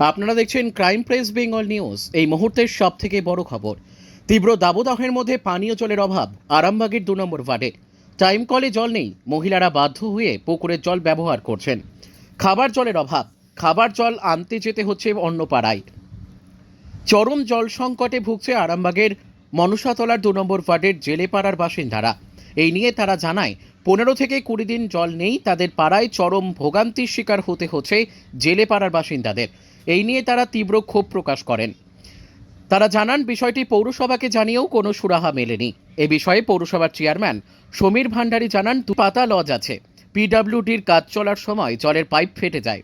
আপনারা দেখছেন crime press Bengal news. এই মুহূর্তের সব থেকে বড় খবর, তীব্র দাবদাহের মধ্যে পানীয় জলের অভাব আরামবাগের 2 নম্বর ওয়ার্ডে। টাইম কলে জল নেই, মহিলারা বাধ্য হয়ে পুকুরের জল ব্যবহার করছেন। খাবার জলের অভাব, খাবার জল আনতে যেতে হচ্ছে অন্য পাড়ায়। চরম জল সংকটে ভুগছে আরামবাগের মনসাতলার 2 নম্বর ওয়ার্ডের জেলেপাড়ার বাসিন্দারা। এই নিয়ে তারা জানায় 15 থেকে 20 দিন জল নেই, তাদের পাড়ায় চরম ভোগান্তির শিকার হতে হচ্ছে জেলেপাড়ার বাসিন্দাদের। এই নিয়ে তারা তীব্র ক্ষোভ প্রকাশ করেন। তারা জানান বিষয়টি পৌরসভাকে জানিয়েও কোনো সুরাহা মেলেনি। এ বিষয়ে পৌরসভার চেয়ারম্যান সমীর ভান্ডারী জানান, 2 পাতা লজ আছে, পিডব্লিউডির কাজ চলার সময় জলের পাইপ ফেটে যায়।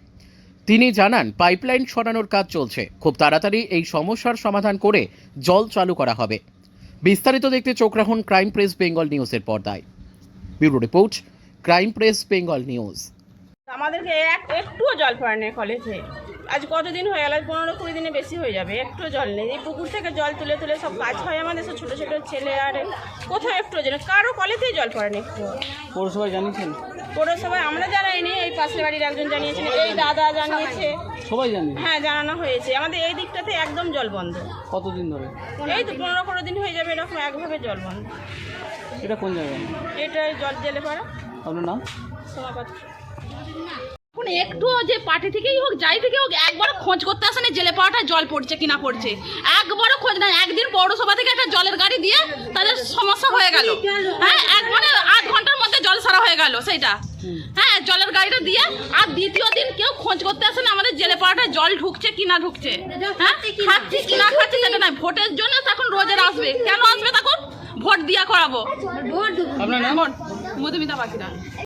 তিনি জানান পাইপলাইন সরানোর কাজ চলছে, খুব তাড়াতাড়ি এই সমস্যার সমাধান করে জল চালু করা হবে। বিস্তারিত দেখতে চোখ রাখুন ক্রাইম প্রেস বেঙ্গল নিউজের পর্দায়। Bureau report, crime press Bengal news. আমাদেরকে একটুও জল পড়ে নেই কলেজে। আজ কতদিন হয়ে গেল, 15-20 দিনে বেশি হয়ে যাবে, একটু জল নেই। এই পুকুর থেকে জল তুলে তুলে সব কাজ হয় আমাদের, সব ছোটো ছোটো ছেলে, আর কোথাও একটু যেন কারো কলেজেই জল পড়ে নেই। একটু পৌরসভায় জানিয়েছেন? পৌরসভায় আমরা জানাইনি, এই পাশের বাড়ির একজন জানিয়েছেন, এই দাদা জানিয়েছে, সবাই জানে? হ্যাঁ জানানো হয়েছে। আমাদের এই দিকটাতে একদম জল বন্ধ। কতদিন ধরে? এই তো 15-20 দিন হয়ে যাবে, এরকম একভাবে জল বন্ধ। এটা কোন জায়গায়? এটা জল জেলে পাড়া। আপনার নাম? সমাপাত্র। এখন একটু যে পার্টি থেকেই হোক, যাই থেকে হোক, একবারও খোঁজ করতে আসেনি জেলে পাওয়াটায় জল পড়ছে কিনা পড়ছে, একবারও খোঁজ না। একদিন পৌরসভা থেকে একটা জলের গাড়ি দিয়ে তাদের সমস্যা হয়ে গেল, হ্যাঁ, একবারে 8 ঘন্টার মধ্যে জল সারা হয়ে গেল সেইটা, হ্যাঁ, জলের গাড়িটা দিয়ে। আর দ্বিতীয় দিন কেউ খোঁজ করতে আসেন আমাদের জেলে পাওয়াটায় জল ঢুকছে কিনা ঢুকছে, হ্যাঁ, খাচ্ছি কিনা খাচ্ছি সেটা নয়। ভোটের জন্য তখন রোজের আসবে, কেন আসবে? তখন ভোট দিয়া করাবো। আপনার নাম? মধুমিতা পাখিরা।